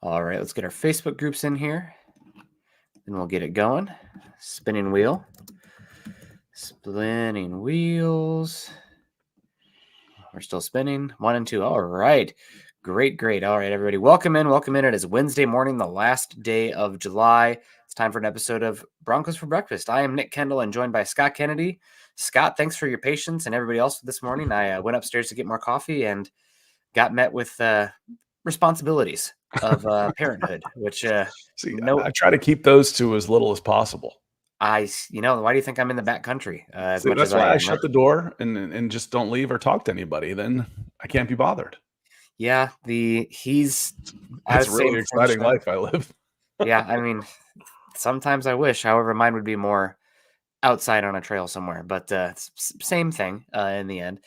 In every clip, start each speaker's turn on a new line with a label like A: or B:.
A: All right, let's get our Facebook groups in here. Then we'll get it going. Spinning wheel. Spinning wheels. We're still spinning. 1 and 2. All right. Great. All right, everybody. Welcome in. It is Wednesday morning, the last day of July. It's time for an episode of Broncos for Breakfast. I am Nick Kendall and joined by Scott Kennedy. Scott, thanks for your patience and everybody else this morning. I went upstairs to get more coffee and got met with responsibilities of parenthood, which
B: See, I try to keep those to as little as possible.
A: why do you think I'm in the back country as much
B: That's
A: as I
B: why I
A: am?
B: shut the door and just don't leave or talk to anybody. Then I can't be bothered.
A: Yeah,
B: It's a really exciting life I live.
A: Yeah, I mean, sometimes I wish. However, mine would be more outside on a trail somewhere. But same thing in the end,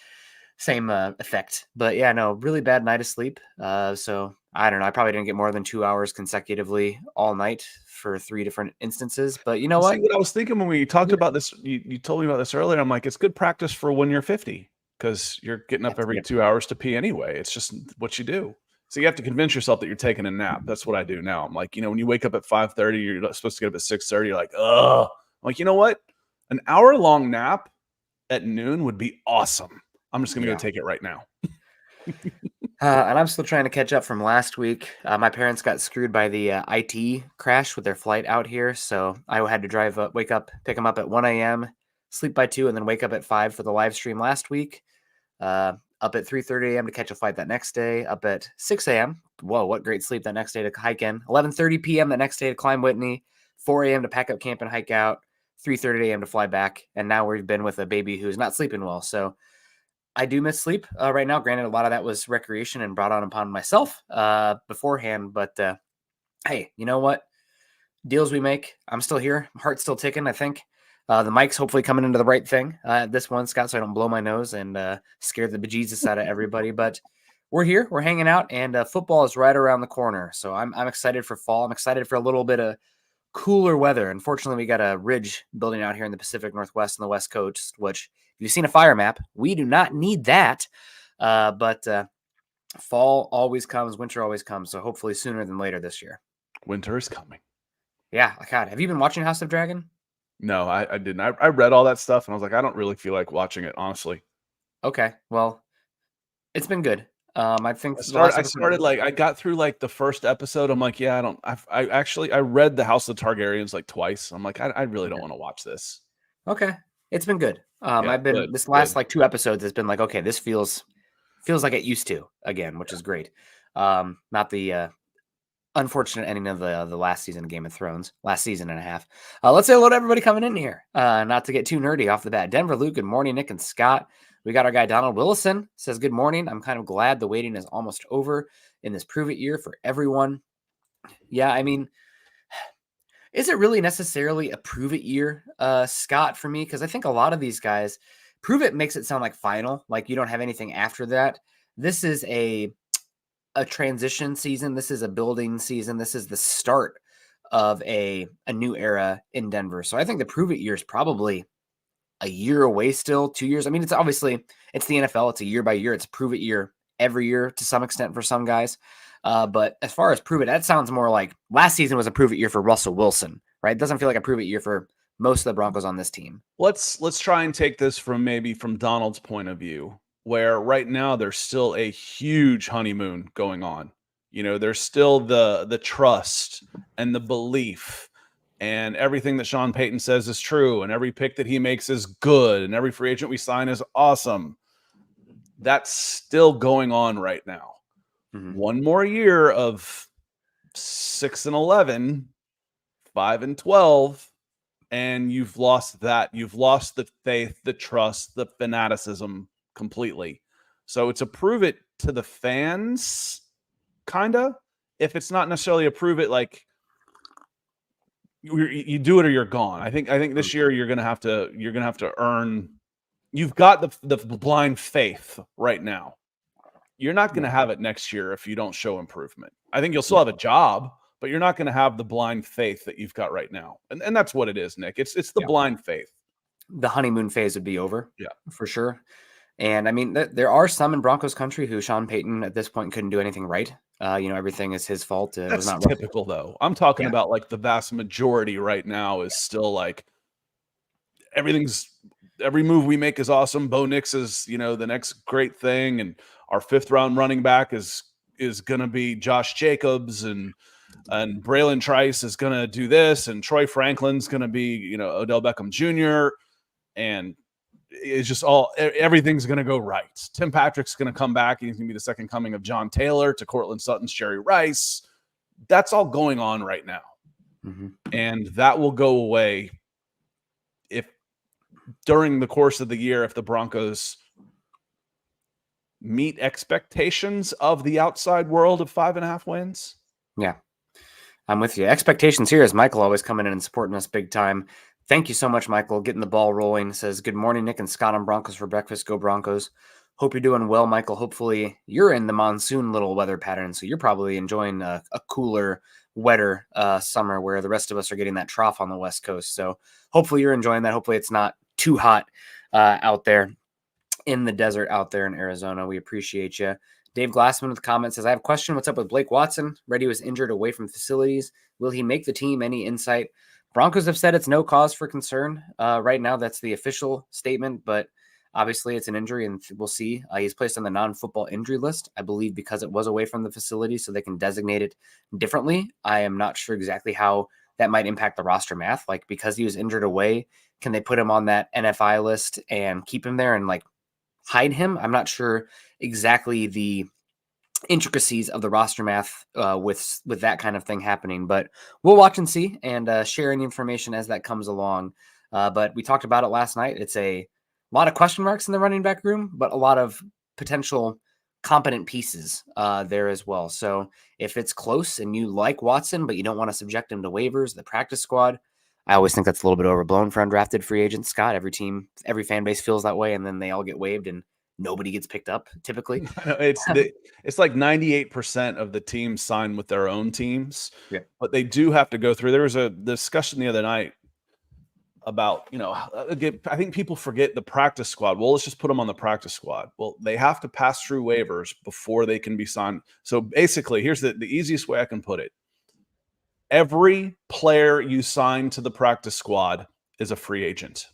A: same effect. But yeah, no, really bad night of sleep. So I don't know. I probably didn't get more than 2 hours consecutively all night for 3 different instances. But you know what?
B: See, what I was thinking when we talked about this, you told me about this earlier. I'm like, it's good practice for when you're 50 because you're getting up every 2 hours to pee anyway. It's just what you do. So you have to convince yourself that you're taking a nap. That's what I do now. I'm like, when you wake up at 5:30, you're supposed to get up at 6:30. You're like, ugh. I'm like, you know what? An hour-long nap at noon would be awesome. I'm just going to go take it right now.
A: And I'm still trying to catch up from last week. My parents got screwed by the IT crash with their flight out here. So I had to wake up, pick them up at 1 a.m., sleep by 2, and then wake up at 5 for the live stream last week. Up at 3:30 a.m. to catch a flight that next day. Up at 6 a.m. Whoa, what great sleep that next day to hike in. 11:30 p.m. the next day to climb Whitney. 4 a.m. to pack up camp and hike out. 3:30 a.m. to fly back. And now we've been with a baby who's not sleeping well. So I do miss sleep right now. Granted, a lot of that was recreation and brought on upon myself beforehand. But hey, you know what? Deals we make. I'm still here. Heart's still ticking, I think. The mic's hopefully coming into the right thing this one, Scott, so I don't blow my nose and scare the bejesus out of everybody. But we're here. We're hanging out, and football is right around the corner. So I'm excited for fall. I'm excited for a little bit of cooler weather. Unfortunately, we got a ridge building out here in the Pacific Northwest and the West Coast, which if you've seen a fire map, we do not need that. But fall always comes, winter always comes. So hopefully sooner than later this year.
B: Winter is coming.
A: Yeah, God. Have you been watching House of Dragon?
B: No, I didn't. I read all that stuff and I was like, I don't really feel like watching it, honestly.
A: Okay, well, it's been good. I think
B: I got through like the first episode. I'm like, yeah, I read the House of Targaryens like twice. I'm like, I really don't want to watch this.
A: Okay, it's been good. This last like 2 episodes has been like, okay, this feels like it used to again, which is great. Not the unfortunate ending of the last season of Game of Thrones, last season and a half. Let's say hello to everybody coming in here. Not to get too nerdy off the bat. Denver Luke, good morning, Nick and Scott. We got our guy Donald Willison, says good morning. I'm kind of glad the waiting is almost over in this prove it year for everyone. Yeah, I mean, is it really necessarily a prove it year, Scott, for me? Because I think a lot of these guys, prove it makes it sound like final, like you don't have anything after that. This is a transition season. This is a building season. This is the start of a new era in Denver. So I think the prove it year is probably a year away still, 2 years. I mean, it's the NFL. It's a year by year. It's a prove it year every year to some extent for some guys. But as far as prove it, that sounds more like last season was a prove it year for Russell Wilson, right? It doesn't feel like a prove it year for most of the Broncos on this team.
B: Let's try and take this from Donald's point of view, where right now there's still a huge honeymoon going on. There's still the trust and the belief and everything that Sean Payton says is true and every pick that he makes is good and every free agent we sign is awesome. That's still going on right now. Mm-hmm. One more year of 6-11, 5-12, and you've lost that. You've lost the faith, the trust, the fanaticism completely. So it's a prove it to the fans, kind of. If it's not necessarily a prove it, like you do it or you're gone. I think this year you're gonna have to earn. You've got the blind faith right now. You're not going to have it next year if you don't show improvement. I think you'll still have a job, but you're not going to have the blind faith that you've got right now. And that's what it is, Nick. It's the blind faith.
A: The honeymoon phase would be over.
B: Yeah,
A: for sure. And I mean, there are some in Broncos country who Sean Payton at this point couldn't do anything right. everything is his fault. It was
B: That's
A: not
B: typical, though. I'm talking
A: Yeah.
B: about like the vast majority right now is still like every move we make is awesome. Bo Nix is, the next great thing, and our 5th-round running back is gonna be Josh Jacobs, and Braylon Trice is gonna do this, and Troy Franklin's gonna be, Odell Beckham Jr. And it's just everything's gonna go right. Tim Patrick's gonna come back, and he's gonna be the second coming of John Taylor to Cortland Sutton's Jerry Rice. That's all going on right now.
A: Mm-hmm.
B: And that will go away if during the course of the year, if the Broncos meet expectations of the outside world of 5.5 wins.
A: Yeah, I'm with you. Expectations here is Michael always coming in and supporting us big time. Thank you so much, Michael. Getting the ball rolling. Says, good morning, Nick and Scott on Broncos for breakfast. Go Broncos. Hope you're doing well, Michael. Hopefully you're in the monsoon little weather pattern, so you're probably enjoying a cooler, wetter summer where the rest of us are getting that trough on the West Coast. So hopefully you're enjoying that. Hopefully it's not too hot out there in the desert out there in Arizona. We appreciate you. Dave Glassman with the comment says, I have a question. What's up with Blake Watson? Reddy was injured away from facilities. Will he make the team? Any insight? Broncos have said it's no cause for concern. Right now, that's the official statement, but obviously it's an injury, and we'll see. He's placed on the non-football injury list, I believe, because it was away from the facility, so they can designate it differently. I am not sure exactly how that might impact the roster math. Like, because he was injured away, can they put him on that NFI list and keep him there and like hide him? I'm not sure exactly the intricacies of the roster math with that kind of thing happening, but we'll watch and see and share any information as that comes along. But we talked about it last night. It's a lot of question marks in the running back room, but a lot of potential competent pieces there as well. So if it's close and you like Watson, but you don't want to subject him to waivers, the practice squad, I always think that's a little bit overblown for undrafted free agents, Scott. Every team, every fan base feels that way, and then they all get waived and nobody gets picked up typically.
B: It's like 98% of the teams sign with their own teams,
A: Yeah.
B: but they do have to go through. There was a discussion the other night about, again, I think people forget the practice squad. Well, let's just put them on the practice squad. Well, they have to pass through waivers before they can be signed. So basically, here's the easiest way I can put it. Every player you sign to the practice squad is a free agent.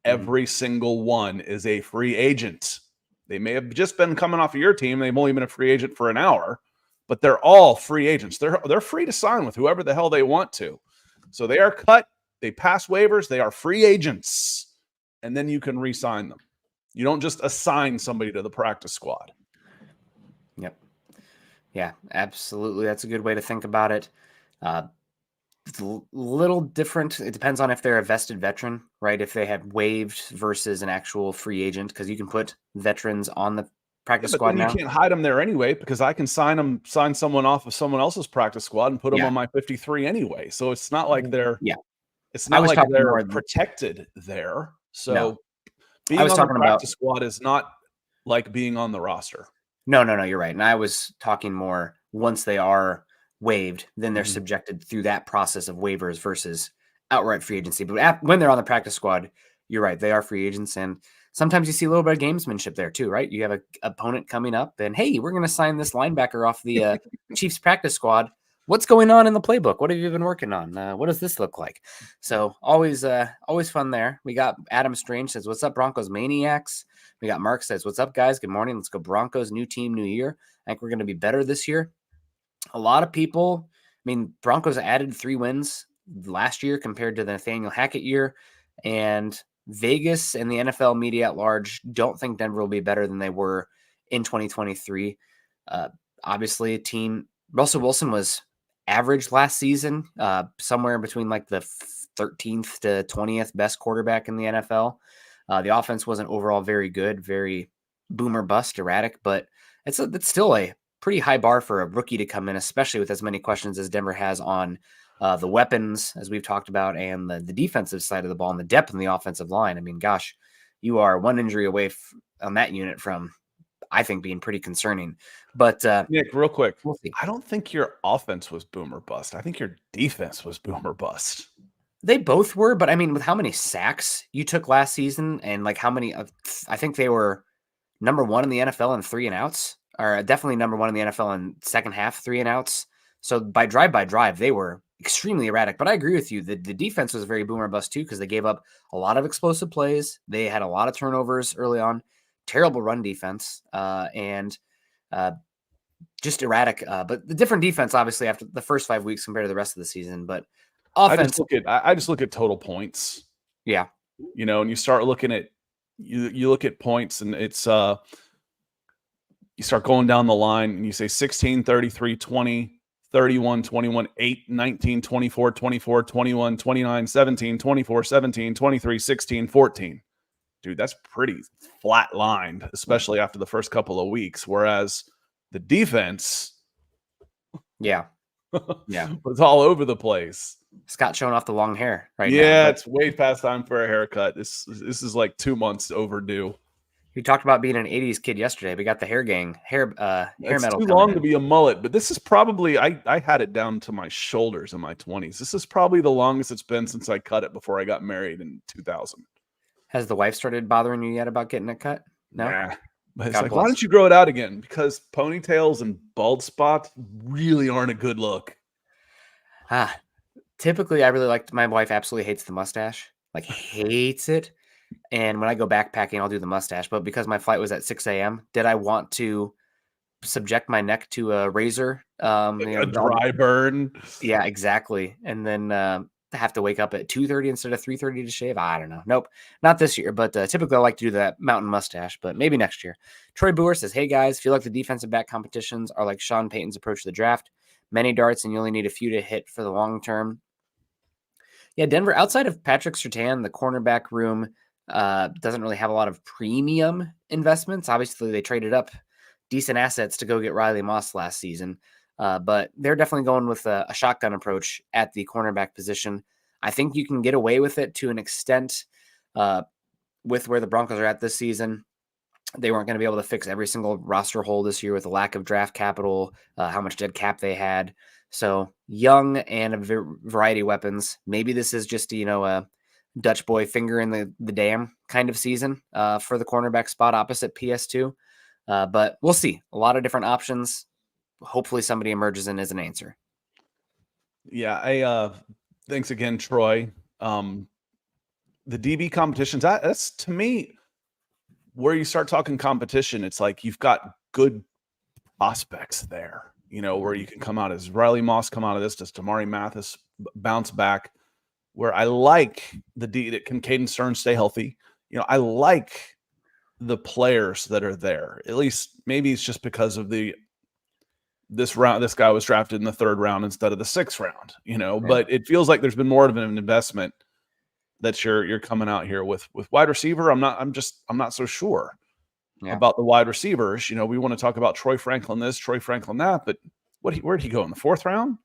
B: Every single one is a free agent. They may have just been coming off of your team. They've only been a free agent for an hour, but they're all free agents. They're free to sign with whoever the hell they want to. So they are cut. They pass waivers. They are free agents. And then you can re-sign them. You don't just assign somebody to the practice squad.
A: Yep. Yeah, absolutely. That's a good way to think about it. It's a little different. It depends on if they're a vested veteran, right? If they have waived versus an actual free agent, because you can put veterans on the practice squad now.
B: You can't hide them there anyway, because I can sign someone off of someone else's practice squad and put them on my 53 anyway. So it's not like they're it's not like they're protected there. So being on the practice squad is not like being on the roster.
A: No, you're right. And I was talking more once they are waived, then they're subjected through that process of waivers versus outright free agency. But when they're on the practice squad, you're right, they are free agents, and sometimes you see a little bit of gamesmanship there too, right? You have an opponent coming up, and hey, we're going to sign this linebacker off the Chiefs practice squad. What's going on in the playbook? What have you been working on? What does this look like? So always fun there. We got Adam Strange says, "What's up, Broncos maniacs?" We got Mark says, "What's up, guys? Good morning. Let's go Broncos. New team, new year. I think we're going to be better this year." A lot of people, Broncos added 3 wins last year compared to the Nathaniel Hackett year, and Vegas and the NFL media at large don't think Denver will be better than they were in 2023. Obviously, Russell Wilson was average last season, somewhere between like the 13th to 20th best quarterback in the NFL. The offense wasn't overall very good, very boomer bust, erratic, but it's still a pretty high bar for a rookie to come in, especially with as many questions as Denver has on the weapons, as we've talked about, and the defensive side of the ball and the depth in the offensive line. Gosh, you are one injury away on that unit from, I think, being pretty concerning. But
B: Nick, real quick,
A: we'll see.
B: I don't think your offense was boomer bust. I think your defense was boomer bust.
A: They both were, but with how many sacks you took last season and like how many, I think they were number 1 in the NFL in 3 and outs are definitely number one in the NFL in second half 3-and-outs. So by drive, they were extremely erratic. But I agree with you. The defense was very boomer bust too, because they gave up a lot of explosive plays. They had a lot of turnovers early on. Terrible run defense, and just erratic. But the different defense, obviously, after the first 5 weeks compared to the rest of the season. But offense,
B: I just look at total points.
A: yeah.
B: And you start looking at you look at points, and it's you start going down the line, and you say 16, 33, 20, 31, 21, 8, 19, 24, 24, 21, 29, 17, 24, 17, 23, 16, 14. Dude, that's pretty flat lined, especially after the first couple of weeks. Whereas the defense,
A: Yeah.
B: was all over the place.
A: Scott showing off the long hair right now.
B: Yeah, it's way past time for a haircut. This is like 2 months overdue.
A: We talked about being an 80s kid yesterday. We got the hair
B: It's
A: metal.
B: too long to be a mullet, but this is probably I had it down to my shoulders in my 20s. This is probably the longest it's been since I cut it before I got married in 2000.
A: Has the wife started bothering you yet about getting it cut? No.
B: Nah. But it's
A: God
B: like,
A: bless.
B: why don't you grow it out again? Because ponytails and bald spots really aren't a good look.
A: Typically, I really like. My wife absolutely hates the mustache, like hates it. And when I go backpacking, I'll do the mustache. But because my flight was at 6 a.m., did I want to subject my neck to a razor?
B: A dry burn.
A: Yeah, exactly. And then have to wake up at 2:30 instead of 3:30 to shave. I don't know. Nope, not this year. But typically, I like to do that mountain mustache. But maybe next year. Troy Boer says, "Hey guys, feel like the defensive back competitions are like Sean Payton's approach to the draft. Many darts, and you only need a few to hit for the long term." Yeah, Denver, outside of Patrick Surtain, the cornerback room doesn't really have a lot of premium investments. Obviously, they traded up decent assets to go get Riley Moss last season, but they're definitely going with a shotgun approach at the cornerback position. I think you can get away with it to an extent with where the Broncos are at this season. They weren't going to be able to fix every single roster hole this year with a lack of draft capital, how much dead cap they had. So young and a variety of weapons. Maybe this is just, a Dutch boy finger in the dam kind of season for the cornerback spot opposite PS2. But we'll see. A lot of different options. Hopefully somebody emerges and is an answer.
B: Yeah, thanks again, Troy. The DB competitions, that's to me where you start talking competition. It's like you've got good prospects there, where you can come out as Riley Moss come out of this, does Tamari Mathis bounce back, where I like can Caden Stearns stay healthy. I like the players that are there. At least maybe it's just because of this round. This guy was drafted in the 3rd round instead of the 6th round,
A: Yeah.
B: But it feels like there's been more of an investment that you're coming out here with wide receiver. I'm not so sure about the wide receivers. We want to talk about Troy Franklin this, Troy Franklin that, but where'd he go in the 4th round?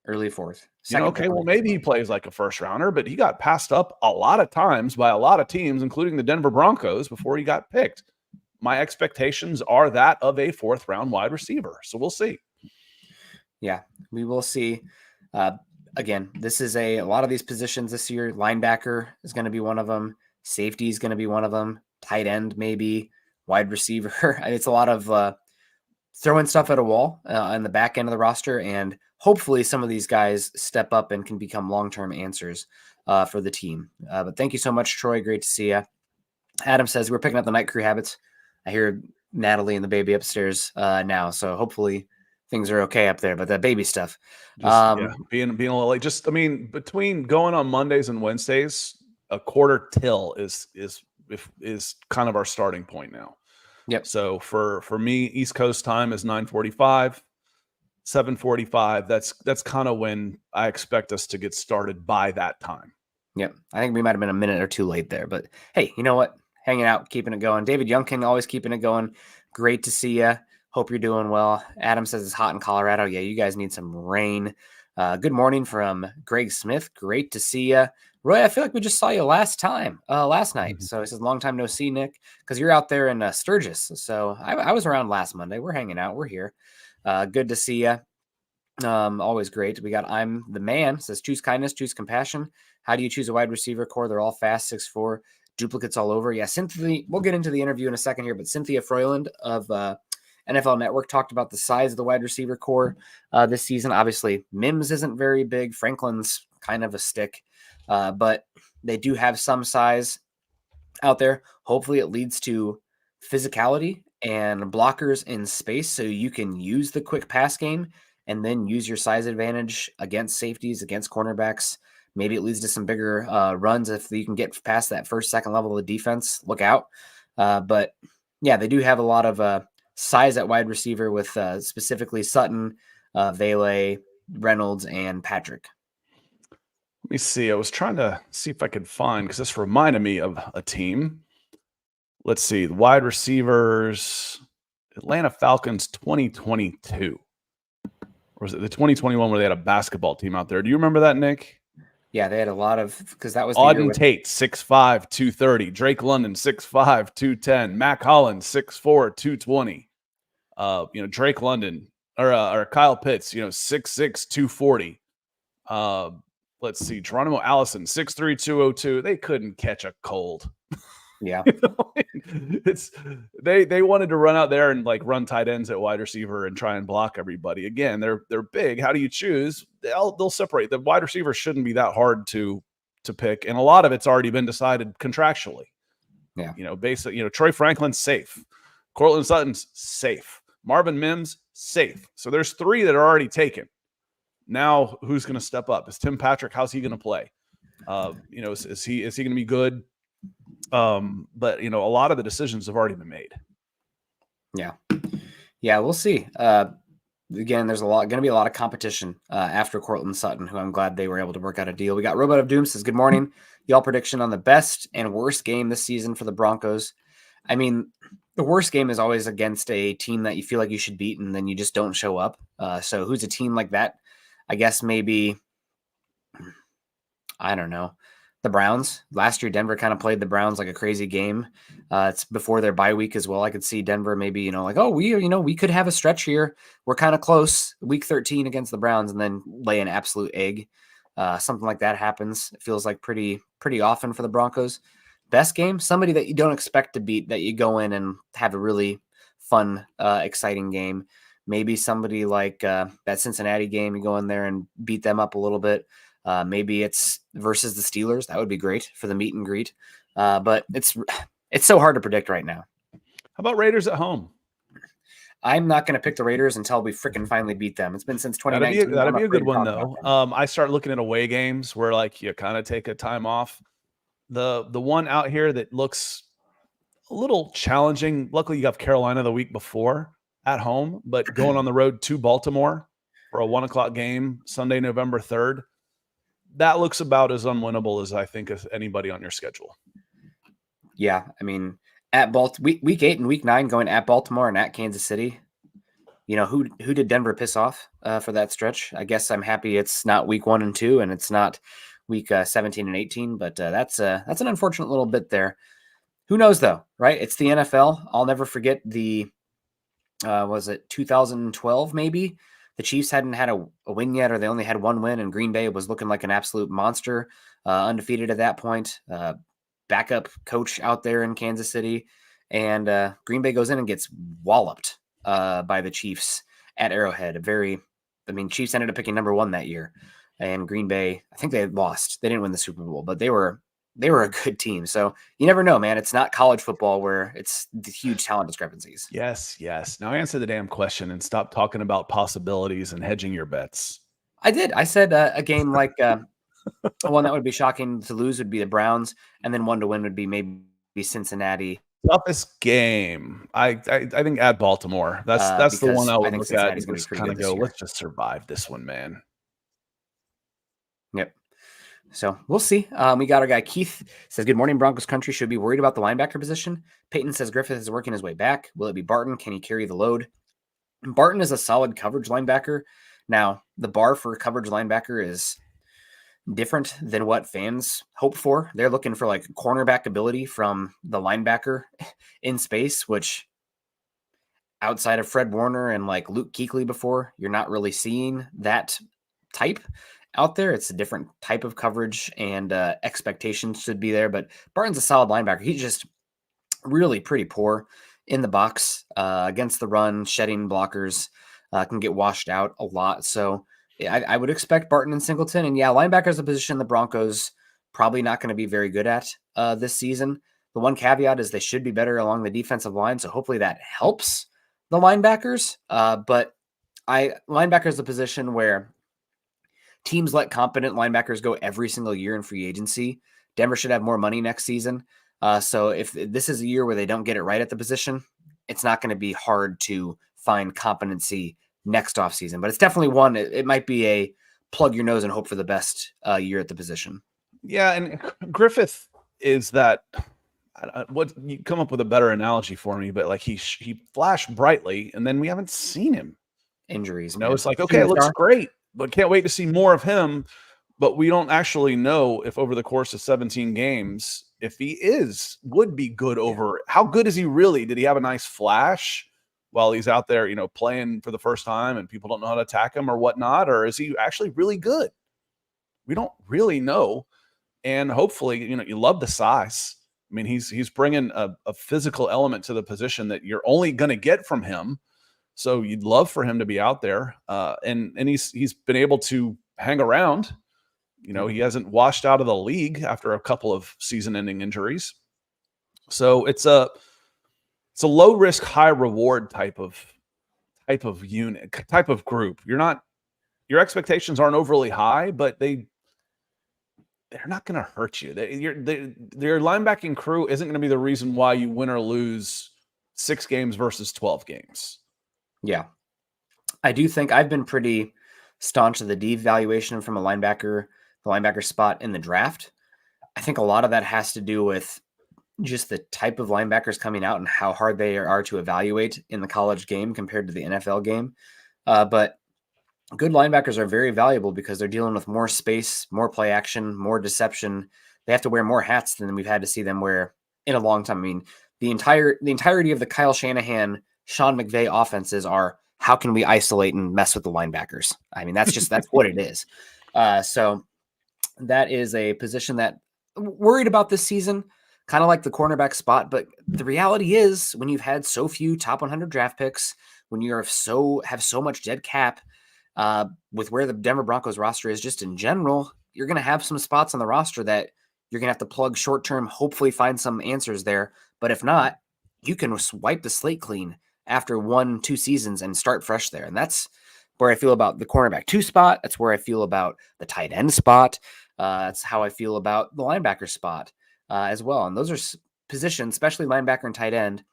A: Early 4th.
B: Okay, well, maybe he plays like a 1st rounder, but he got passed up a lot of times by a lot of teams, including the Denver Broncos, before he got picked. My expectations are that of a 4th round wide receiver. So we'll see.
A: Yeah, we will see. Again, this is a lot of these positions this year. Linebacker is going to be one of them. Safety is going to be one of them. Tight end, maybe. Wide receiver. It's a lot of throwing stuff at a wall on the back end of the roster, and hopefully some of these guys step up and can become long-term answers for the team. But thank you so much, Troy. Great to see you. Adam says we're picking up the night crew habits. I hear Natalie and the baby upstairs now, so hopefully things are okay up there. But that baby stuff,
B: being a little late. Just between going on Mondays and Wednesdays, a quarter till is kind of our starting point now.
A: Yep.
B: So for me, East Coast time is 9:45, 7:45. That's kind of when I expect us to get started by that time.
A: Yep. I think we might have been a minute or two late there, but hey, you know what? Hanging out, keeping it going. David Youngkin, always keeping it going. Great to see you. Hope you're doing well. Adam says it's hot in Colorado. Yeah, you guys need some rain. Good morning from Greg Smith. Great to see you. Roy, I feel like we just saw you last night. So he says, long time no see, Nick, because you're out there in Sturgis. So I was around last Monday. We're hanging out. We're here. Good to see you. Always great. We got I'm the man. Says choose kindness, choose compassion. How do you choose a wide receiver core? They're all fast, 6'4", duplicates all over. Yeah, Cynthia. We'll get into the interview in a second here, but Cynthia Frelund of NFL Network talked about the size of the wide receiver core this season. Obviously, Mims isn't very big. Franklin's kind of a stick, but they do have some size out there. Hopefully, it leads to physicality and blockers in space so you can use the quick pass game and then use your size advantage against safeties, against cornerbacks. Maybe it leads to some bigger runs if you can get past that first, second level of the defense. Look out. But yeah, they do have a lot of size at wide receiver with specifically Sutton, Vele, Reynolds, and Patrick.
B: Let me see. I was trying to see if I could find, because this reminded me of a team. Let's see. The wide receivers, Atlanta Falcons 2022. Or was it the 2021 where they had a basketball team out there? Do you remember that, Nick?
A: Yeah, they had a lot of, because that was the
B: Auden Tate, 6'5", 230. Drake London, 6'5", 210. Mac Hollins, 6'4", 220. Drake London or Kyle Pitts, 6'6", 240. Let's see, Geronimo Allison, 6'3", 202. They couldn't catch a cold.
A: Yeah.
B: They wanted to run out there and like run tight ends at wide receiver and try and block everybody. Again, they're big. How do you choose? They'll separate. The wide receiver shouldn't be that hard to pick, and a lot of it's already been decided contractually.
A: Yeah.
B: Basically, Troy Franklin's safe. Cortland Sutton's safe. Marvin Mims, safe. So there's 3 that are already taken. Now, who's going to step up? Is Tim Patrick? How's he going to play? Is he going to be good? But a lot of the decisions have already been made.
A: Yeah, we'll see. Again, there's going to be a lot of competition after Cortland Sutton, who I'm glad they were able to work out a deal. We got Robot of Doom says, good morning. Y'all prediction on the best and worst game this season for the Broncos. I mean, the worst game is always against a team that you feel like you should beat, and then you just don't show up. So who's a team like that? I guess maybe, I don't know, the Browns. Last year, Denver kind of played the Browns like a crazy game. It's before their bye week as well. I could see Denver maybe, we could have a stretch here. We're kind of close. Week 13 against the Browns, and then lay an absolute egg. Something like that happens. It feels like pretty often for the Broncos. Best game, somebody that you don't expect to beat, that you go in and have a really fun, exciting game. Maybe somebody like that Cincinnati game, you go in there and beat them up a little bit. Maybe it's versus the Steelers. That would be great for the meet and greet. But it's so hard to predict right now.
B: How about Raiders at home?
A: I'm not going to pick the Raiders until we freaking finally beat them. It's been since 2019.
B: That'd be a good one, though. I start looking at away games where like you kind of take a time off. The one out here that looks a little challenging. Luckily, you have Carolina the week before at home, but going on the road to Baltimore for a 1:00 game Sunday, November 3rd. That looks about as unwinnable as I think as anybody on your schedule.
A: Yeah, I mean, at week 8 and week 9 going at Baltimore and at Kansas City. Who did Denver piss off for that stretch? I guess I'm happy it's not week 1 and 2 and it's not week 17 and 18, but that's an unfortunate little bit there. Who knows though, right? It's the NFL. I'll never forget the was it 2012 maybe? The Chiefs hadn't had a win yet, or they only had 1 win, and Green Bay was looking like an absolute monster, undefeated at that point. Backup coach out there in Kansas City, and Green Bay goes in and gets walloped by the Chiefs at Arrowhead. Chiefs ended up picking number 1 that year, and Green Bay, I think they lost. They didn't win the Super Bowl, but they were a good team. So you never know, man. It's not college football where it's the huge talent discrepancies.
B: Yes. Now answer the damn question and stop talking about possibilities and hedging your bets.
A: I did. I said a game like one that would be shocking to lose would be the Browns, and then one to win would be maybe Cincinnati.
B: Toughest game, I think at Baltimore. That's the one I would look at and just kind of go, let's just survive this one, man.
A: Yep. So we'll see. We got our guy Keith says, good morning, Broncos country. Should be worried about the linebacker position. Peyton says Griffith is working his way back. Will it be Barton? Can he carry the load? Barton is a solid coverage linebacker. Now, the bar for a coverage linebacker is different than what fans hope for. They're looking for like cornerback ability from the linebacker in space, which outside of Fred Warner and like Luke Kuechly before, you're not really seeing that type out there. It's a different type of coverage, and expectations should be there. But Barton's a solid linebacker. He's just really pretty poor in the box against the run, shedding blockers can get washed out a lot. So I would expect Barton and Singleton. And yeah, linebacker is a position the Broncos probably not going to be very good at this season. The one caveat is they should be better along the defensive line. So hopefully that helps the linebackers. But linebacker is a position where teams let competent linebackers go every single year in free agency. Denver should have more money next season. So if this is a year where they don't get it right at the position, it's not going to be hard to find competency next offseason. But it's definitely one. It might be a plug your nose and hope for the best year at the position.
B: Yeah, and Griffith is that. What you come up with a better analogy for me, but like he flashed brightly, and then we haven't seen him.
A: Injuries.
B: It's like, okay, it looks great, but can't wait to see more of him. But we don't actually know if over the course of 17 games, if he would be good over. How good is he really? Did he have a nice flash while he's out there, playing for the first time and people don't know how to attack him or whatnot? Or is he actually really good? We don't really know. And hopefully, you love the size. I mean, he's bringing a physical element to the position that you're only going to get from him. So you'd love for him to be out there. And he's been able to hang around. He hasn't washed out of the league after a couple of season-ending injuries. So it's a low risk, high reward type of unit, type of group. Your expectations aren't overly high, but they're not going to hurt you. Your linebacking crew isn't going to be the reason why you win or lose 6 games versus 12 games.
A: Yeah. I do think I've been pretty staunch to the devaluation from the linebacker spot in the draft. I think a lot of that has to do with just the type of linebackers coming out and how hard they are to evaluate in the college game compared to the NFL game. But good linebackers are very valuable because they're dealing with more space, more play action, more deception. They have to wear more hats than we've had to see them wear in a long time. I mean, the entirety of the Kyle Shanahan, Sean McVay offenses are how can we isolate and mess with the linebackers? I mean, that's what it is. So that is a position that I'm worried about this season, kind of like the cornerback spot. But the reality is when you've had so few top 100 draft picks, when you have so much dead cap, with where the Denver Broncos roster is just in general, you're going to have some spots on the roster that you're going to have to plug short-term, hopefully find some answers there. But if not, you can wipe the slate clean after 1-2 seasons and start fresh there. And that's where I feel about the cornerback 2 spot. That's where I feel about the tight end spot. That's how I feel about the linebacker spot as well. And those are positions, especially linebacker and tight end.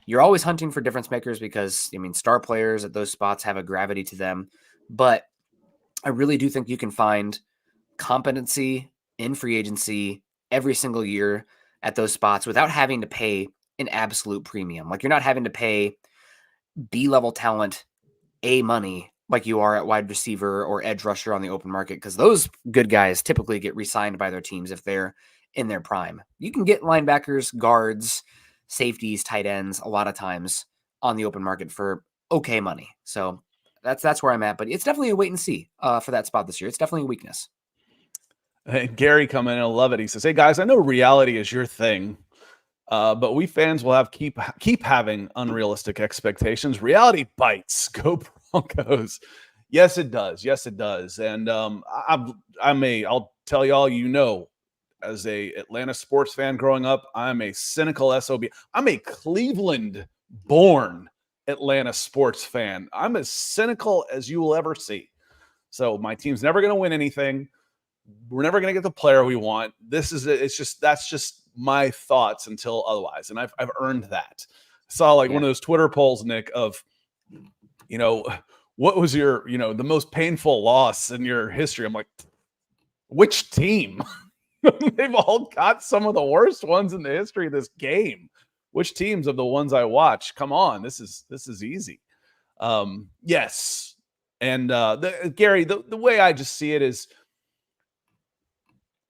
A: You're always hunting for difference makers because, star players at those spots have a gravity to them. But I really do think you can find competency in free agency every single year at those spots without having to pay an absolute premium. Like you're not having to pay B-level talent A money like you are at wide receiver or edge rusher on the open market, because those good guys typically get re-signed by their teams if they're in their prime. You can get linebackers, guards, safeties, tight ends a lot of times on the open market for okay money. So that's where I'm at, but it's definitely a wait and see for that spot this year. It's definitely a weakness.
B: Hey, Gary coming in, I love it. He says, "Hey guys, I know reality is your thing, but we fans will have keep having unrealistic expectations. Reality bites. Go Broncos." Yes, it does. Yes, it does. And I'll tell y'all, as a Atlanta sports fan growing up, I'm a cynical SOB. I'm a Cleveland-born Atlanta sports fan. I'm as cynical as you will ever see. So my team's never going to win anything. We're never going to get the player we want. That's just my thoughts until otherwise. And I've earned that. I saw one of those Twitter polls, Nick, of, what was your, the most painful loss in your history? I'm like, which team? They've all got some of the worst ones in the history of this game. Which teams of the ones I watch? Come on, this is easy. Yes. And Gary, the way I just see it is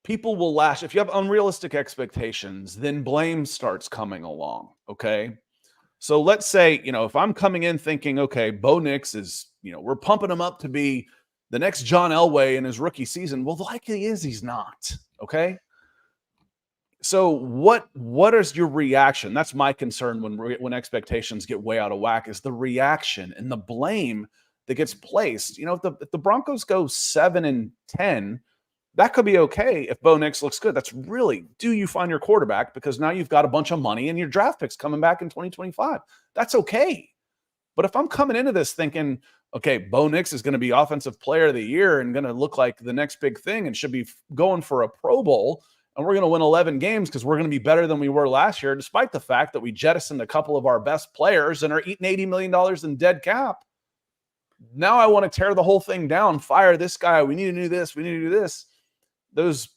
B: people will lash. If you have unrealistic expectations, then blame starts coming along. Okay. So let's say, if I'm coming in thinking, okay, Bo Nix is, we're pumping him up to be the next John Elway in his rookie season. Well, the likely is he's not. Okay. So what is your reaction? That's my concern when expectations get way out of whack, is the reaction and the blame that gets placed. You know, if the Broncos go 7-10, that could be okay if Bo Nix looks good. That's really, do you find your quarterback? Because now you've got a bunch of money and your draft picks coming back in 2025. That's okay. But if I'm coming into this thinking, okay, Bo Nix is going to be offensive player of the year and going to look like the next big thing and should be going for a Pro Bowl, and we're going to win 11 games because we're going to be better than we were last year, despite the fact that we jettisoned a couple of our best players and are eating $80 million in dead cap. Now I want to tear the whole thing down, fire this guy. We need to do this. We need to do this. Those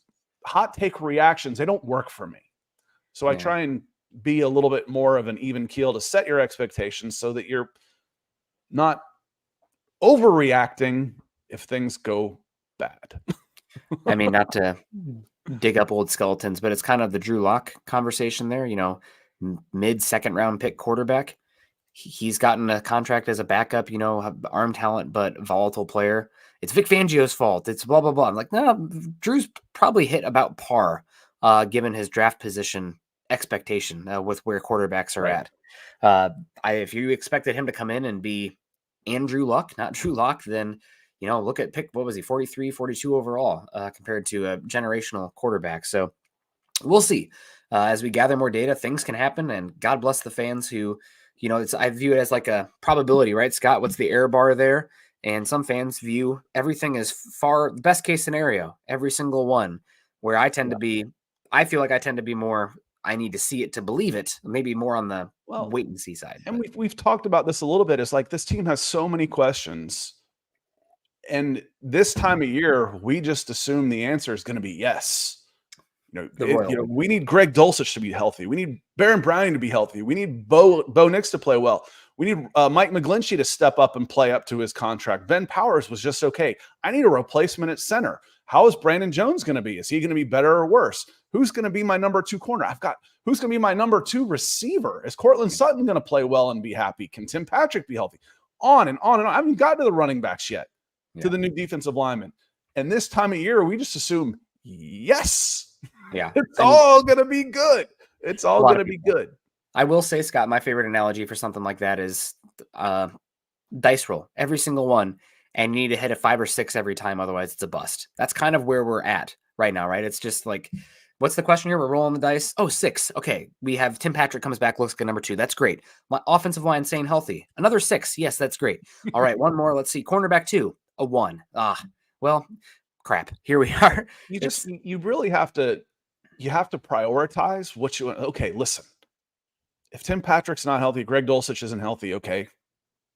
B: hot take reactions, they don't work for me. So I try and be a little bit more of an even keel to set your expectations so that you're not overreacting if things go bad.
A: I mean, not to dig up old skeletons, but it's kind of the Drew Lock conversation there. You know, mid-second round pick quarterback. He's gotten a contract as a backup, you know, arm talent, but volatile player. It's Vic Fangio's fault. It's blah, blah, blah. I'm like, no, Drew's probably hit about par, given his draft position expectation with where quarterbacks are at. If you expected him to come in and be Andrew Luck, not Drew Lock, then, you know, look at what was he, 43, 42 overall compared to a generational quarterback. So we'll see. As we gather more data, things can happen, and God bless the fans who, you know, I view it as like a probability, right? Scott, what's the error bar there? And some fans view everything as best case scenario, every single one, where I tend to be, I feel like I tend to be more, I need to see it to believe it, maybe more on the wait and see side.
B: And we've talked about this a little bit. It's like this team has so many questions. And this time of year, we just assume the answer is going to be yes. You know, we need Greg Dulcich to be healthy. We need Baron Browning to be healthy. We need Bo Nix to play well. We need Mike McGlinchey to step up and play up to his contract. Ben Powers was just okay. I need a replacement at center. How is Brandon Jones going to be? Is he going to be better or worse? Who's going to be my number 2 corner? Who's going to be my number 2 receiver? Is Cortland Sutton going to play well and be happy? Can Tim Patrick be healthy? On and on and on. I haven't gotten to the running backs yet, to the new defensive lineman. And this time of year, we just assume, yes, it's all going to be good. It's all going to be good.
A: I will say, Scott, my favorite analogy for something like that is dice roll, every single one. And you need to hit a 5 or 6 every time. Otherwise, it's a bust. That's kind of where we're at right now, right? It's just like, what's the question here? We're rolling the dice. Oh, 6. Okay. We have Tim Patrick comes back, looks good, number 2. That's great. My offensive line staying healthy. Another 6. Yes, that's great. All right. One more. Let's see. Cornerback 2. A 1. Well, crap. Here we are.
B: You really have to prioritize what you want. Okay, listen. If Tim Patrick's not healthy, Greg Dulcich isn't healthy, okay,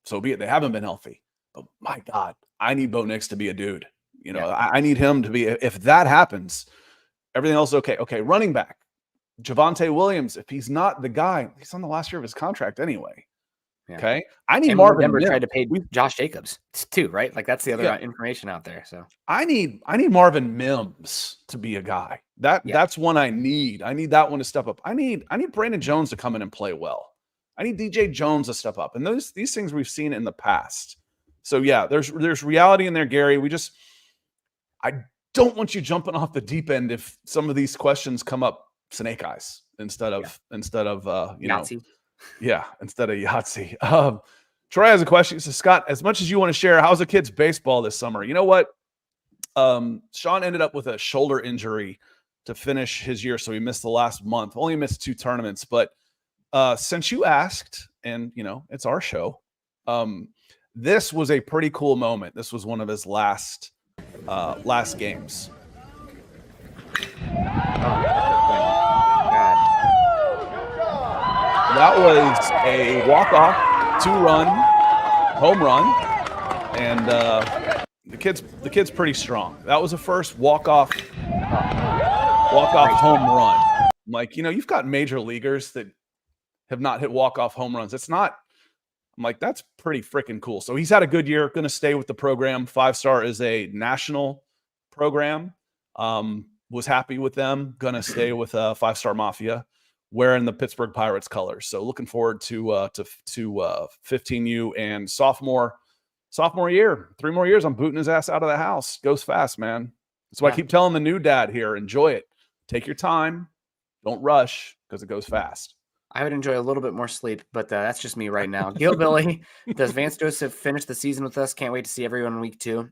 B: so be it. They haven't been healthy. But my God, I need Bo Nix to be a dude. You know, I need him to be, if that happens, everything else is okay. Okay, running back, Javonte Williams, if he's not the guy, he's on the last year of his contract anyway. Okay. I need Marvin Mims.
A: Tried to pay Josh Jacobs too, right? Like that's the other information out there. So
B: I need Marvin Mims to be a guy. That's one I need. I need that one to step up. I need Brandon Jones to come in and play well. I need DJ Jones to step up. And these things we've seen in the past. So there's reality in there, Gary. I don't want you jumping off the deep end if some of these questions come up snake eyes instead of
A: Yahtzee.
B: Instead of Yahtzee. Troy has a question. He says, Scott, as much as you want to share, how's the kids' baseball this summer? You know what? Sean ended up with a shoulder injury to finish his year, so he missed the last month. Only missed 2 tournaments. But since you asked, and, you know, it's our show, this was a pretty cool moment. This was one of his last games. That was a walk-off, 2-run home run, and the kid's pretty strong. That was the first walk-off home run. Like, you know, you've got major leaguers that have not hit walk-off home runs. I'm like, that's pretty freaking cool. So he's had a good year, going to stay with the program. 5-star is a national program. Was happy with them, going to stay with 5-star Mafia, wearing the Pittsburgh Pirates colors. So looking forward to 15U and sophomore year. 3 more years, I'm booting his ass out of the house. Goes fast, man. That's why I keep telling the new dad here, enjoy it. Take your time. Don't rush because it goes fast.
A: I would enjoy a little bit more sleep, but that's just me right now. Gilbilly, does Vance Joseph finish the season with us? Can't wait to see everyone in week 2.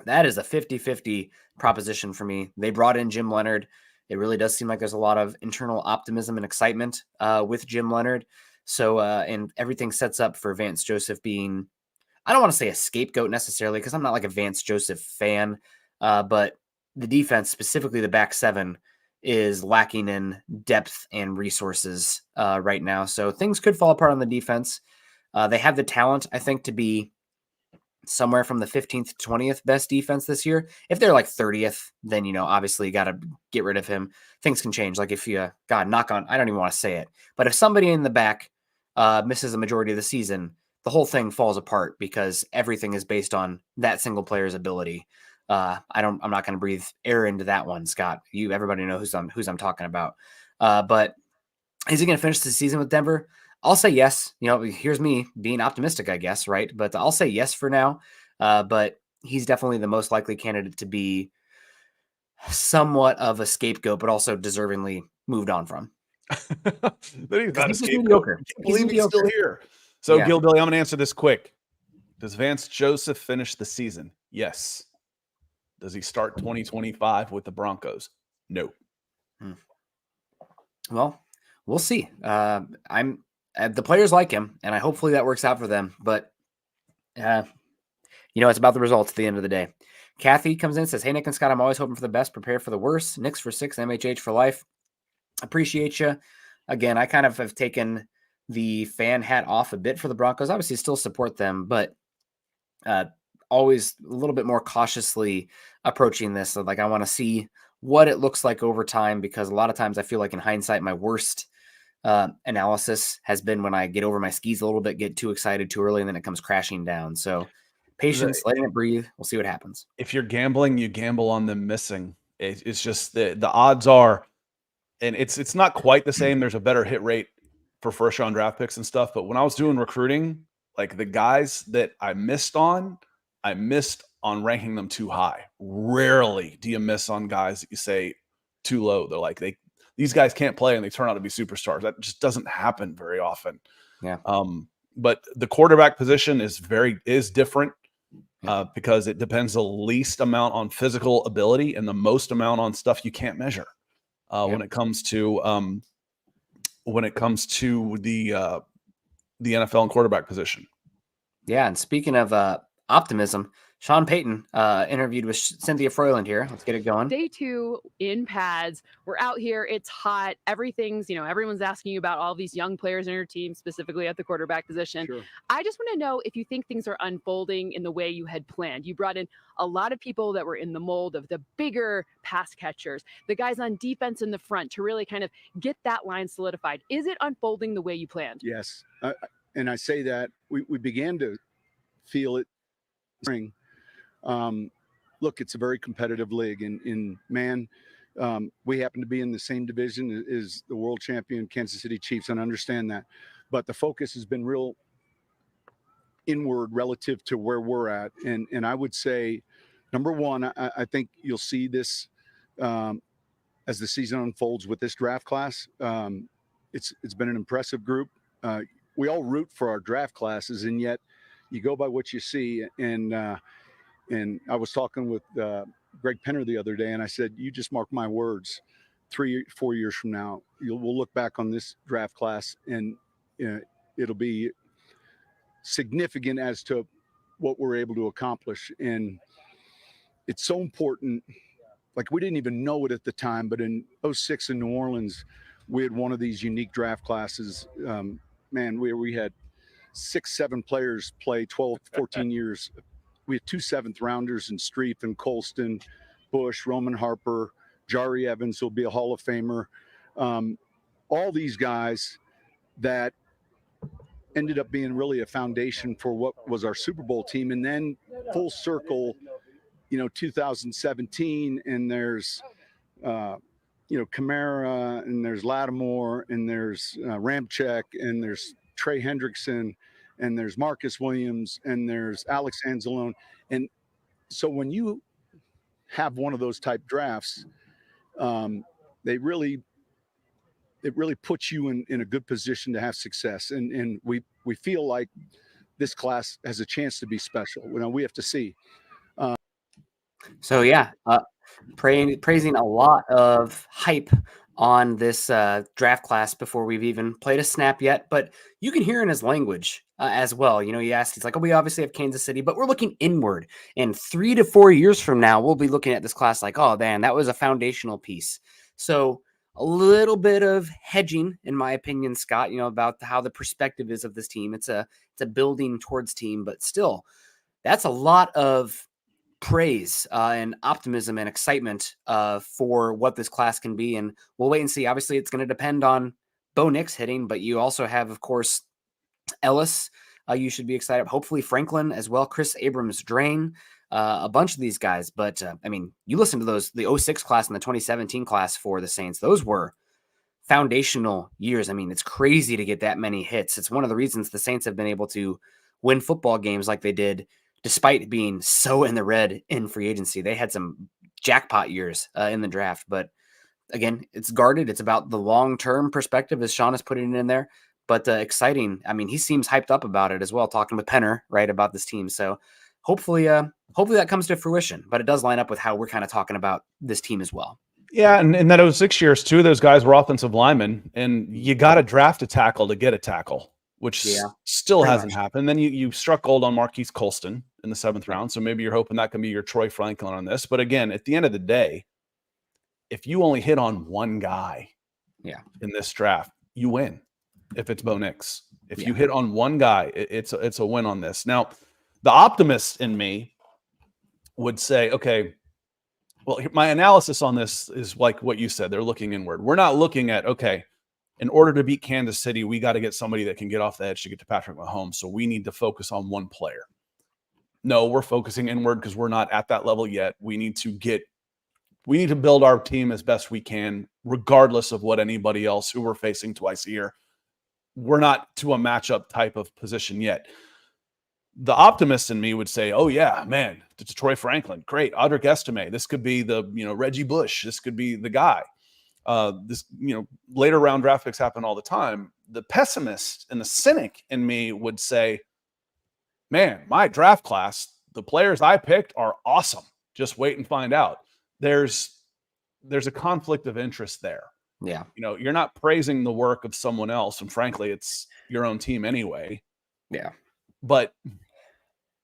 A: That is a 50-50 proposition for me. They brought in Jim Leonard. It really does seem like there's a lot of internal optimism and excitement with Jim Leonard. So, and everything sets up for Vance Joseph being, I don't want to say a scapegoat necessarily, because I'm not like a Vance Joseph fan, but the defense, specifically the back 7, is lacking in depth and resources right now. So things could fall apart on the defense. They have the talent, I think, to be somewhere from the 15th to 20th best defense this year. If they're like 30th, then, obviously you got to get rid of him. Things can change. Like if you, God, knock on, I don't even want to say it, but if somebody in the back misses a majority of the season, the whole thing falls apart because everything is based on that single player's ability. I'm not going to breathe air into that one, Scott. Everybody know who's I'm talking about. But is he going to finish the season with Denver? I'll say yes. Here's me being optimistic, I guess, right? But I'll say yes for now. But he's definitely the most likely candidate to be somewhat of a scapegoat, but also deservingly moved on from.
B: But he's not a
A: He's
B: scapegoat.
A: mediocre.
B: I can't believe he's still here. So, yeah. Gilbilly, I'm going to answer this quick. Does Vance Joseph finish the season? Yes. Does he start 2025 with the Broncos? No.
A: Well, we'll see. The players like him, and hopefully that works out for them. But, it's about the results at the end of the day. Kathy comes in and says, "Hey, Nick and Scott, I'm always hoping for the best, prepare for the worst. Nick's for 6, MHH for life. Appreciate you." Again, I kind of have taken the fan hat off a bit for the Broncos. Obviously, still support them, but always a little bit more cautiously approaching this. So, I want to see what it looks like over time, because a lot of times I feel like in hindsight, my worst analysis has been when I get over my skis a little bit, get too excited too early, and then it comes crashing down. So patience, letting it breathe. We'll see what happens.
B: If you're gambling, you gamble on them missing. It's just the odds are, and it's not quite the same. There's a better hit rate for first round draft picks and stuff. But when I was doing recruiting, like the guys that I missed on ranking them too high. Rarely do you miss on guys that you say too low. They're like, these guys can't play and they turn out to be superstars. That just doesn't happen very often.
A: Yeah.
B: But the quarterback position is different because it depends the least amount on physical ability and the most amount on stuff you can't measure. When it comes to the NFL and quarterback position.
A: Yeah, and speaking of optimism, Sean Payton interviewed with Cynthia Frelund here. Let's get it going.
C: Day 2 in pads. We're out here. It's hot. Everything's, everyone's asking you about all these young players in your team, specifically at the quarterback position.
D: Sure.
C: I just want to know if you think things are unfolding in the way you had planned. You brought in a lot of people that were in the mold of the bigger pass catchers, the guys on defense in the front to really kind of get that line solidified. Is it unfolding the way you planned?
D: Yes. And I say that we began to feel it spring. Look, it's a very competitive league, and we happen to be in the same division as the world champion Kansas City Chiefs, and understand that. But the focus has been real inward relative to where we're at. And I would say, number one, I think you'll see this as the season unfolds with this draft class. It's been an impressive group. We all root for our draft classes, and yet you go by what you see. And I was talking with Greg Penner the other day, and I said, you just mark my words, 3-4 years from now, we'll look back on this draft class, and it'll be significant as to what we're able to accomplish. And it's so important. Like, we didn't even know it at the time, but in 2006 in New Orleans, we had one of these unique draft classes, where we had 6-7 players play 12, 14 years. We had 2 7th rounders in Street and Colston, Bush, Roman Harper, Jari Evans will be a Hall of Famer. All these guys that ended up being really a foundation for what was our Super Bowl team. And then full circle, 2017, and there's Kamara, and there's Lattimore, and there's Ramczyk, and there's Trey Hendrickson, and there's Marcus Williams, and there's Alex Anzalone. And so when you have one of those type drafts, they really it really puts you in a good position to have success. And we feel like this class has a chance to be special. We have to see.
A: So yeah, praising a lot of hype on this draft class before we've even played a snap yet. But you can hear in his language as well. He asked, he's like, "Oh, we obviously have Kansas City, but we're looking inward. And 3 to 4 years from now, we'll be looking at this class like, oh man, that was a foundational piece." So a little bit of hedging, in my opinion, Scott, about how the perspective is of this team. It's a building towards team, but still, that's a lot of praise and optimism and excitement for what this class can be. And we'll wait and see. Obviously, it's going to depend on Bo Nix hitting, but you also have, of course, Ellis. You should be excited. Hopefully, Franklin as well. Chris Abrams, Drain, a bunch of these guys. But you listen to those, the 06 class and the 2017 class for the Saints. Those were foundational years. It's crazy to get that many hits. It's one of the reasons the Saints have been able to win football games like they did, despite being so in the red in free agency. They had some jackpot years in the draft, but again, it's guarded. It's about the long-term perspective, as Sean is putting it in there, but exciting. He seems hyped up about it as well, talking with Penner, right, about this team. So hopefully that comes to fruition, but it does line up with how we're kind of talking about this team as well.
B: Yeah, and in that 06 years, 2 of those guys were offensive linemen, and you got to draft a tackle to get a tackle, which still hasn't happened. Then you struck gold on Marquise Colston in the 7th round, so maybe you're hoping that can be your Troy Franklin on this. But again, at the end of the day, if you only hit on one guy in this draft, you win. If it's Bo Nix, if you hit on one guy, it's a win on this. Now, the optimist in me would say, okay, well, my analysis on this is like what you said. They're looking inward. We're not looking at, okay, in order to beat Kansas City, we got to get somebody that can get off the edge to get to Patrick Mahomes. So we need to focus on one player. No, we're focusing inward because we're not at that level yet. We need to build our team as best we can, regardless of what anybody else who we're facing twice a year. We're not to a matchup type of position yet. The optimist in me would say, oh yeah, man, it's Troy Franklin. Great. Audric Estime. This could be the, Reggie Bush. This could be the guy. Later round draft picks happen all the time. The pessimist and the cynic in me would say, man, my draft class, the players I picked are awesome. Just wait and find out. There's a conflict of interest there.
A: Yeah.
B: You're not praising the work of someone else. And frankly, it's your own team anyway.
A: Yeah.
B: But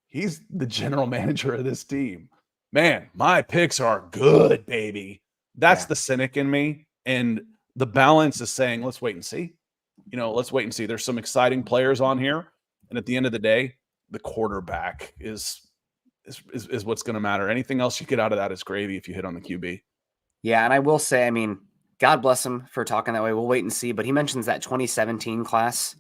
B: he's the general manager of this team. Man, my picks are good, baby. That's the cynic in me. And the balance is saying, let's wait and see. Let's wait and see. There's some exciting players on here. And at the end of the day, the quarterback is what's going to matter. Anything else you get out of that is gravy if you hit on the QB.
A: Yeah, and I will say, God bless him for talking that way. We'll wait and see. But he mentions that 2017 class,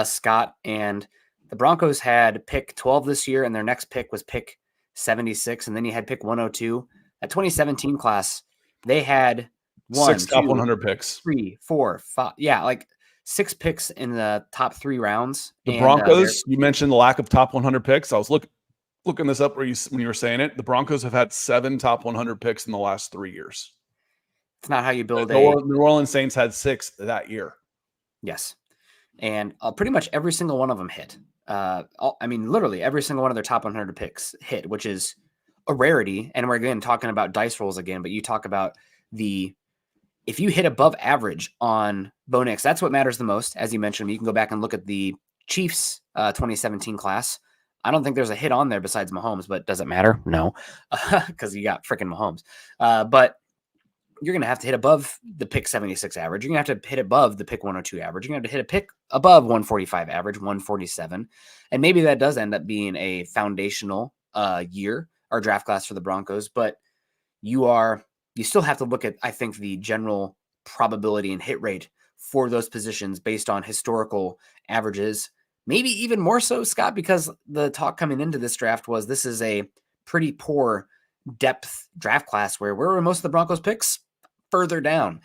A: Scott, and the Broncos had pick 12 this year, and their next pick was pick 76, and then you had pick 102. That 2017 class, they had
B: 6 top 100 picks.
A: 3, 4, 5. Yeah, like 6 picks in the top 3 rounds.
B: The Broncos, you mentioned the lack of top 100 picks. I was looking this up when you were saying it. The Broncos have had 7 top 100 picks in the last 3 years.
A: It's not how you build
B: New Orleans Saints had 6 that year.
A: Yes. And pretty much every single one of them hit. Literally every single one of their top 100 picks hit, which is a rarity. And we're again talking about dice rolls again, but you talk about if you hit above average on Bo Nix, that's what matters the most. As you mentioned, you can go back and look at the Chiefs 2017 class. I don't think there's a hit on there besides Mahomes, but does it matter? No, because you got freaking Mahomes. But you're going to have to hit above the pick 76 average. You're going to have to hit above the pick 102 average. You're going to have to hit a pick above 145 average, 147. And maybe that does end up being a foundational year or draft class for the Broncos. But you still have to look at, I think, the general probability and hit rate for those positions based on historical averages. Maybe even more so, Scott, because the talk coming into this draft was this is a pretty poor depth draft class where most of the Broncos picks further down.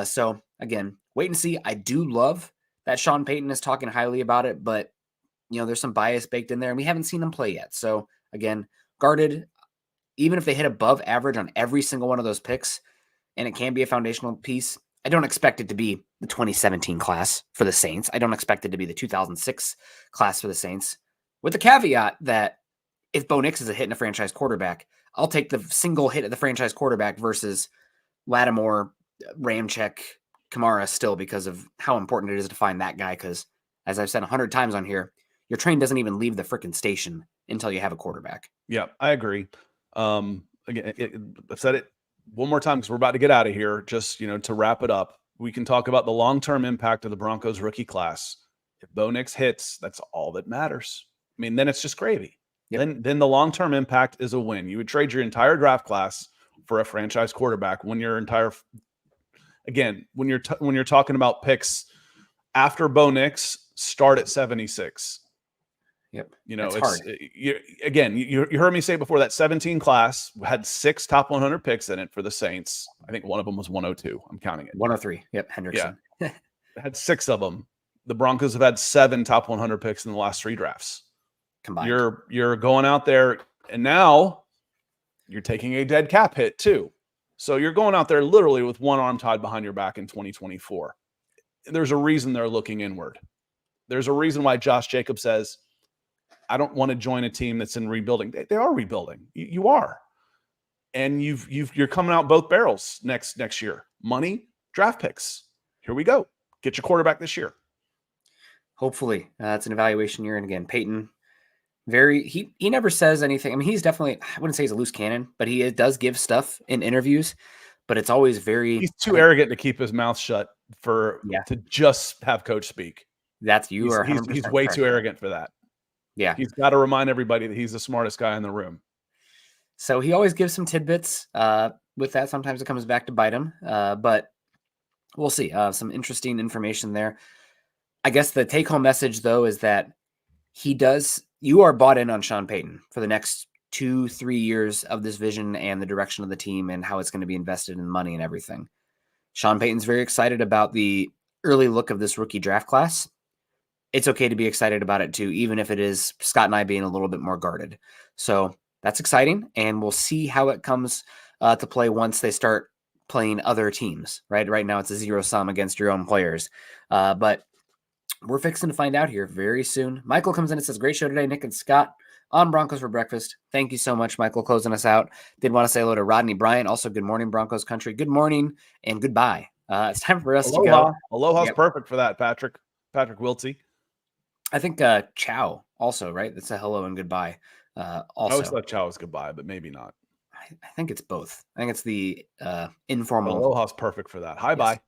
A: So again, wait and see. I do love that Sean Payton is talking highly about it, but there's some bias baked in there and we haven't seen him play yet. So again, guarded, even if they hit above average on every single one of those picks, and it can be a foundational piece, I don't expect it to be the 2017 class for the Saints. I don't expect it to be the 2006 class for the Saints, with the caveat that if Bo Nix is a hit and a franchise quarterback, I'll take the single hit at the franchise quarterback versus Lattimore, Ramczyk, Kamara still, because of how important it is to find that guy. Because as I've said 100 times on here, your train doesn't even leave the freaking station until you have a quarterback.
B: Yeah, I agree. Again, I've said it one more time because we're about to get out of here. Just, to wrap it up, we can talk about the long-term impact of the Broncos rookie class. If Bo Nix hits, that's all that matters. I mean, then it's just gravy.
A: Yep.
B: Then the long-term impact is a win. You would trade your entire draft class for a franchise quarterback when you're talking about picks after Bo Nix, start at 76.
A: Yep.
B: It's
A: hard.
B: You heard me say before that 17 class had 6 top 100 picks in it for the Saints. I think one of them was 102. I'm counting it.
A: 103. Yep. Hendrickson.
B: Yeah. It had 6 of them. The Broncos have had 7 top 100 picks in the last 3 drafts.
A: Combined.
B: You're going out there, and now you're taking a dead cap hit too. So you're going out there literally with one arm tied behind your back in 2024. There's a reason they're looking inward. There's a reason why Josh Jacobs says, I don't want to join a team that's in rebuilding. They are rebuilding. You are. And you're coming out both barrels next year. Money, draft picks. Here we go. Get your quarterback this year.
A: Hopefully. It's an evaluation year. And again, Payton, he never says anything. I mean, he's definitely, I wouldn't say he's a loose cannon, but he does give stuff in interviews, but it's always
B: he's too arrogant to keep his mouth shut to just have coach speak. He's way too arrogant for that.
A: Yeah.
B: He's got to remind everybody that he's the smartest guy in the room.
A: So he always gives some tidbits with that. Sometimes it comes back to bite him, but we'll see. Some interesting information there. I guess the take-home message, though, is that you are bought in on Sean Payton for the next 2-3 years of this vision and the direction of the team and how it's going to be invested in money and everything. Sean Payton's very excited about the early look of this rookie draft class. It's okay to be excited about it too, even if it is Scott and I being a little bit more guarded. So that's exciting, and we'll see how it comes to play once they start playing other teams, right? Right now it's a zero sum against your own players. But we're fixing to find out here very soon. Michael comes in and says, great show today, Nick and Scott on Broncos for Breakfast. Thank you so much, Michael, closing us out. Did want to say hello to Rodney Bryant. Also, good morning, Broncos country. Good morning and goodbye. It's time for us to go.
B: Aloha's perfect for that, Patrick Wiltsey.
A: I think Chow also, right? That's a hello and goodbye. Also,
B: I always thought Chow was goodbye, but maybe not.
A: I think it's both. I think it's the informal.
B: Aloha's perfect for that. Hi, yes. Bye.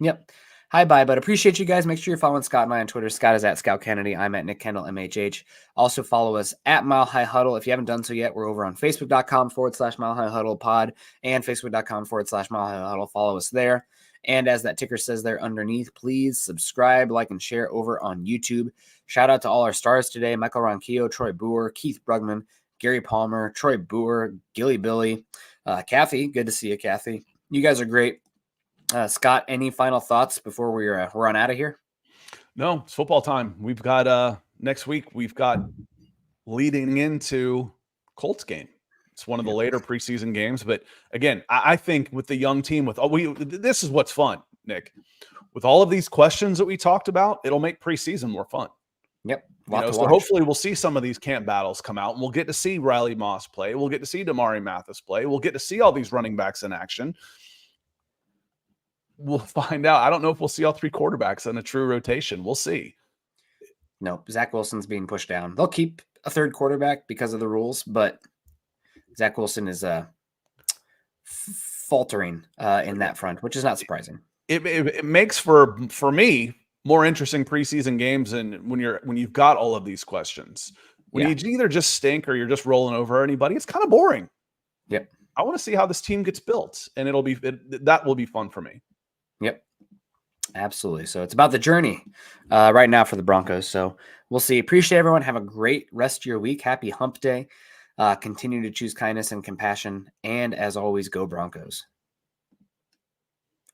A: Yep. Hi, bye. But appreciate you guys. Make sure you're following Scott and I on Twitter. Scott is at Scout Kennedy. I'm at Nick Kendall, MHH. Also follow us at Mile High Huddle. If you haven't done so yet, we're over on Facebook.com/Mile High Huddle pod and Facebook.com/Mile High Huddle. Follow us there. And as that ticker says there underneath, please subscribe, like, and share over on YouTube. Shout out to all our stars today: Michael Ronquillo, Troy Boer, Keith Brugman, Gary Palmer, Troy Boer, Gilly Billy, Kathy. Good to see you, Kathy. You guys are great. Scott, any final thoughts before we're on out of here?
B: No, it's football time. We've got next week. We've got leading into Colts game. It's one of the later preseason games, but again, I think with the young team, this is what's fun, Nick. With all of these questions that we talked about, it'll make preseason more fun.
A: Yep.
B: So hopefully we'll see some of these camp battles come out, and we'll get to see Riley Moss play. We'll get to see Damari Mathis play. We'll get to see all these running backs in action. We'll find out. I don't know if we'll see all 3 quarterbacks in a true rotation. We'll see.
A: No, Zach Wilson's being pushed down. They'll keep a 3rd quarterback because of the rules, but Zach Wilson is faltering in that front, which is not surprising.
B: It makes for me more interesting preseason games, and when you've got all of these questions, when you either just stink or you're just rolling over anybody, it's kind of boring.
A: Yep.
B: I want to see how this team gets built, and that will be fun for me.
A: Yep. Absolutely. So it's about the journey right now for the Broncos. So we'll see. Appreciate everyone. Have a great rest of your week. Happy hump day. Continue to choose kindness and compassion. And as always, go Broncos.